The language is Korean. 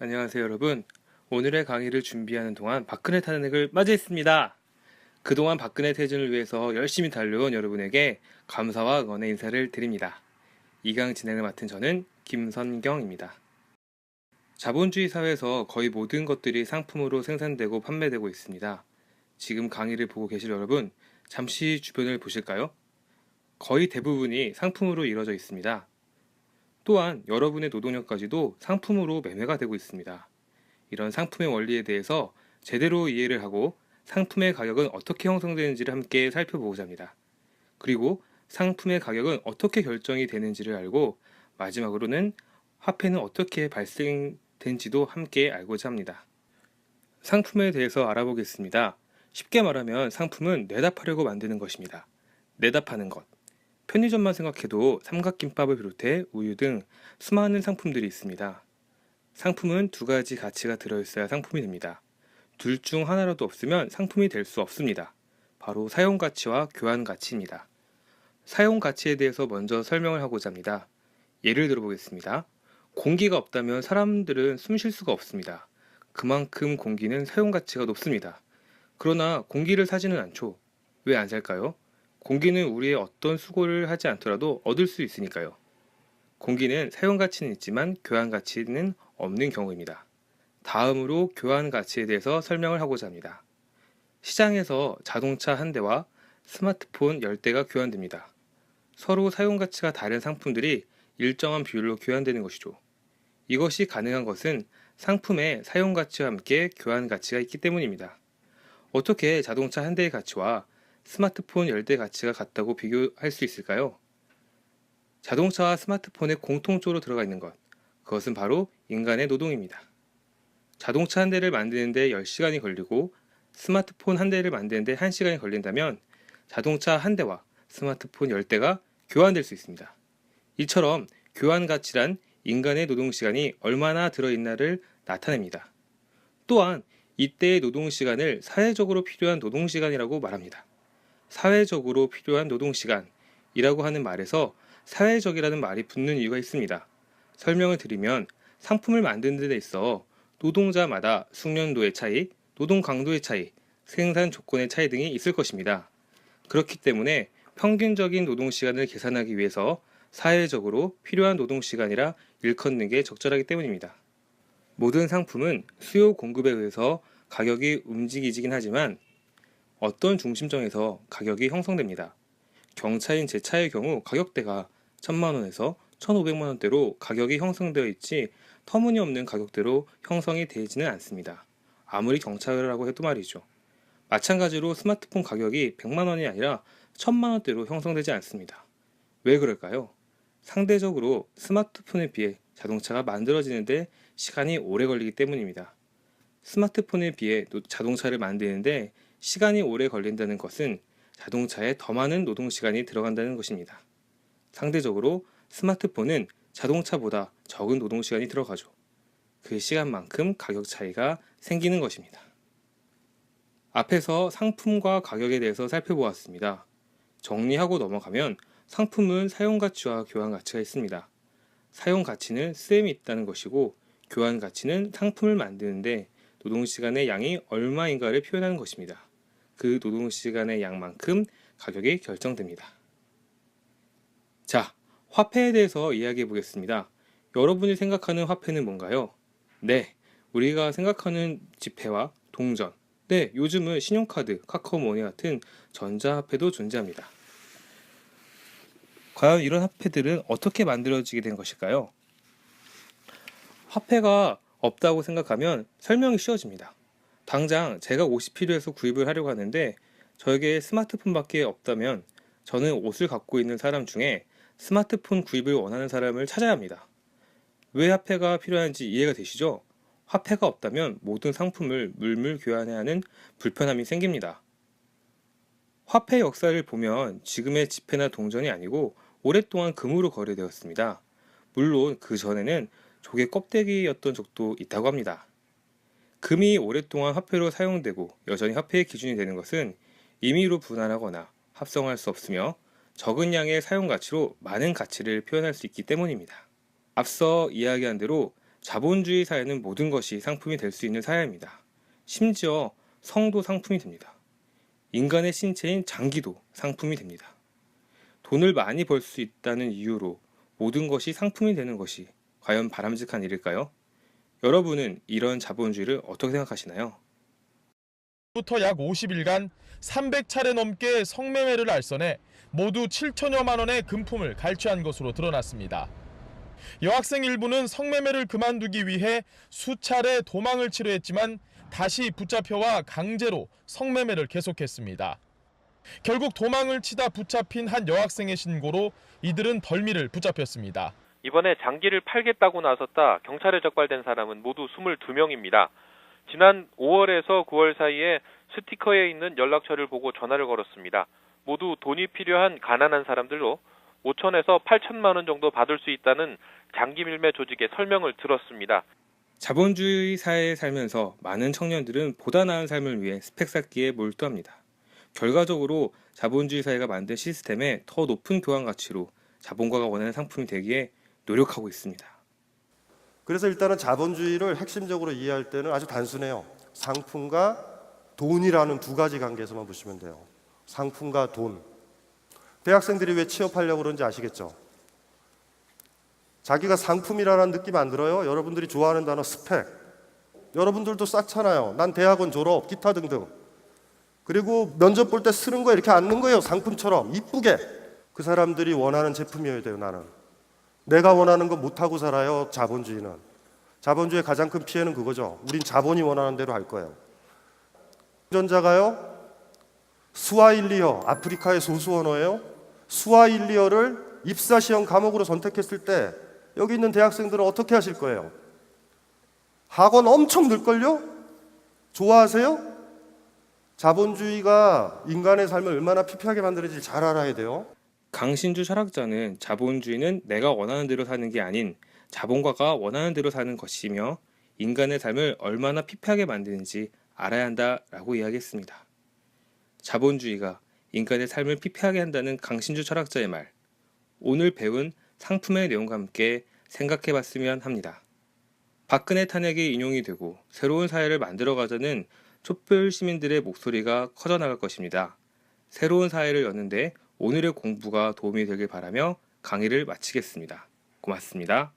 안녕하세요 여러분. 오늘의 강의를 준비하는 동안 박근혜 탄핵을 맞이했습니다. 그동안 박근혜 퇴진을 위해서 열심히 달려온 여러분에게 감사와 응원의 인사를 드립니다. 이강 진행을 맡은 저는 김선경입니다. 자본주의 사회에서 거의 모든 것들이 상품으로 생산되고 판매되고 있습니다. 지금 강의를 보고 계실 여러분, 잠시 주변을 보실까요? 거의 대부분이 상품으로 이루어져 있습니다. 또한 여러분의 노동력까지도 상품으로 매매가 되고 있습니다. 이런 상품의 원리에 대해서 제대로 이해를 하고 상품의 가격은 어떻게 형성되는지를 함께 살펴보고자 합니다. 그리고 상품의 가격은 어떻게 결정이 되는지를 알고 마지막으로는 화폐는 어떻게 발생된지도 함께 알고자 합니다. 상품에 대해서 알아보겠습니다. 쉽게 말하면 상품은 내다 파려고 만드는 것입니다. 내다 파는 것. 편의점만 생각해도 삼각김밥을 비롯해 우유 등 수많은 상품들이 있습니다. 상품은 두 가지 가치가 들어있어야 상품이 됩니다. 둘 중 하나라도 없으면 상품이 될 수 없습니다. 바로 사용가치와 교환가치입니다. 사용가치에 대해서 먼저 설명을 하고자 합니다. 예를 들어보겠습니다. 공기가 없다면 사람들은 숨 쉴 수가 없습니다. 그만큼 공기는 사용가치가 높습니다. 그러나 공기를 사지는 않죠. 왜 안 살까요? 공기는 우리의 어떤 수고를 하지 않더라도 얻을 수 있으니까요. 공기는 사용가치는 있지만 교환가치는 없는 경우입니다. 다음으로 교환가치에 대해서 설명을 하고자 합니다. 시장에서 자동차 한 대와 스마트폰 10대가 교환됩니다. 서로 사용가치가 다른 상품들이 일정한 비율로 교환되는 것이죠. 이것이 가능한 것은 상품의 사용가치와 함께 교환가치가 있기 때문입니다. 어떻게 자동차 한 대의 가치와 스마트폰 10대 가치가 같다고 비교할 수 있을까요? 자동차와 스마트폰에 공통적으로 들어가 있는 것, 그것은 바로 인간의 노동입니다. 자동차 한 대를 만드는데 10시간이 걸리고 스마트폰 한 대를 만드는데 1시간이 걸린다면 자동차 한 대와 스마트폰 10대가 교환될 수 있습니다. 이처럼 교환 가치란 인간의 노동시간이 얼마나 들어있나를 나타냅니다. 또한 이때의 노동시간을 사회적으로 필요한 노동시간이라고 말합니다. 사회적으로 필요한 노동시간이라고 하는 말에서 사회적이라는 말이 붙는 이유가 있습니다. 설명을 드리면 상품을 만드는 데 있어 노동자마다 숙련도의 차이, 노동 강도의 차이, 생산 조건의 차이 등이 있을 것입니다. 그렇기 때문에 평균적인 노동시간을 계산하기 위해서 사회적으로 필요한 노동시간이라 일컫는 게 적절하기 때문입니다. 모든 상품은 수요 공급에 의해서 가격이 움직이긴 하지만 어떤 중심점에서 가격이 형성됩니다. 경차인 제 차의 경우 가격대가 1000만원에서 1500만원대로 가격이 형성되어 있지 터무니없는 가격대로 형성이 되지는 않습니다. 아무리 경차라고 해도 말이죠. 마찬가지로 스마트폰 가격이 100만원이 아니라 1000만원대로 형성되지 않습니다. 왜 그럴까요? 상대적으로 스마트폰에 비해 자동차가 만들어지는데 시간이 오래 걸리기 때문입니다. 스마트폰에 비해 자동차를 만드는데 시간이 오래 걸린다는 것은 자동차에 더 많은 노동시간이 들어간다는 것입니다. 상대적으로 스마트폰은 자동차보다 적은 노동시간이 들어가죠. 그 시간만큼 가격 차이가 생기는 것입니다. 앞에서 상품과 가격에 대해서 살펴보았습니다. 정리하고 넘어가면 상품은 사용가치와 교환가치가 있습니다. 사용가치는 쓰임이 있다는 것이고 교환가치는 상품을 만드는데 노동시간의 양이 얼마인가를 표현하는 것입니다. 그 노동시간의 양만큼 가격이 결정됩니다. 자, 화폐에 대해서 이야기해 보겠습니다. 여러분이 생각하는 화폐는 뭔가요? 네, 우리가 생각하는 지폐와 동전, 네, 요즘은 신용카드, 카카오머니 같은 전자화폐도 존재합니다. 과연 이런 화폐들은 어떻게 만들어지게 된 것일까요? 화폐가 없다고 생각하면 설명이 쉬워집니다. 당장 제가 옷이 필요해서 구입을 하려고 하는데 저에게 스마트폰밖에 없다면 저는 옷을 갖고 있는 사람 중에 스마트폰 구입을 원하는 사람을 찾아야 합니다. 왜 화폐가 필요한지 이해가 되시죠? 화폐가 없다면 모든 상품을 물물 교환해야 하는 불편함이 생깁니다. 화폐 역사를 보면 지금의 지폐나 동전이 아니고 오랫동안 금으로 거래되었습니다. 물론 그 전에는 조개 껍데기였던 적도 있다고 합니다. 금이 오랫동안 화폐로 사용되고 여전히 화폐의 기준이 되는 것은 임의로 분할하거나 합성할 수 없으며 적은 양의 사용 가치로 많은 가치를 표현할 수 있기 때문입니다. 앞서 이야기한 대로 자본주의 사회는 모든 것이 상품이 될 수 있는 사회입니다. 심지어 성도 상품이 됩니다. 인간의 신체인 장기도 상품이 됩니다. 돈을 많이 벌 수 있다는 이유로 모든 것이 상품이 되는 것이 과연 바람직한 일일까요? 여러분은 이런 자본주의를 어떻게 생각하시나요? 부터 약 50일간 300차례 넘게 성매매를 알선해 모두 7천여만 원의 금품을 갈취한 것으로 드러났습니다. 여학생 일부는 성매매를 그만두기 위해 수차례 도망을 치료했지만 다시 붙잡혀와 강제로 성매매를 계속했습니다. 결국 도망을 치다 붙잡힌 한 여학생의 신고로 이들은 덜미를 붙잡혔습니다. 이번에 장기를 팔겠다고 나섰다 경찰에 적발된 사람은 모두 22명입니다. 지난 5월에서 9월 사이에 스티커에 있는 연락처를 보고 전화를 걸었습니다. 모두 돈이 필요한 가난한 사람들로 5천에서 8천만 원 정도 받을 수 있다는 장기 밀매 조직의 설명을 들었습니다. 자본주의 사회에 살면서 많은 청년들은 보다 나은 삶을 위해 스펙 쌓기에 몰두합니다. 결과적으로 자본주의 사회가 만든 시스템에 더 높은 교환 가치로 자본가가 원하는 상품이 되기에 노력하고 있습니다. 그래서 일단은 자본주의를 핵심적으로 이해할 때는 아주 단순해요. 상품과 돈이라는 두 가지 관계에서만 보시면 돼요. 상품과 돈. 대학생들이 왜 취업하려고 그런지 아시겠죠? 자기가 상품이라는 느낌 안 들어요? 여러분들이 좋아하는 단어 스펙. 여러분들도 쌓잖아요. 난 대학원 졸업, 기타 등등. 그리고 면접 볼 때 쓰는 거 이렇게 앉는 거예요. 상품처럼 이쁘게. 그 사람들이 원하는 제품이어야 돼요. 나는. 내가 원하는 거 못하고 살아요. 자본주의는. 자본주의의 가장 큰 피해는 그거죠. 우린 자본이 원하는 대로 할 거예요. 전자가요. 스와힐리어, 아프리카의 소수 언어예요. 스와힐리어를 입사 시험 과목으로 선택했을 때 여기 있는 대학생들은 어떻게 하실 거예요? 학원 엄청 늘걸요? 좋아하세요? 자본주의가 인간의 삶을 얼마나 피폐하게 만드는지 잘 알아야 돼요. 강신주 철학자는 자본주의는 내가 원하는 대로 사는 게 아닌 자본가가 원하는 대로 사는 것이며 인간의 삶을 얼마나 피폐하게 만드는지 알아야 한다라고 이야기했습니다. 자본주의가 인간의 삶을 피폐하게 한다는 강신주 철학자의 말, 오늘 배운 상품의 내용과 함께 생각해 봤으면 합니다. 박근혜 탄핵이 인용이 되고 새로운 사회를 만들어가자는 촛불 시민들의 목소리가 커져나갈 것입니다. 새로운 사회를 여는데 오늘의 공부가 도움이 되길 바라며 강의를 마치겠습니다. 고맙습니다.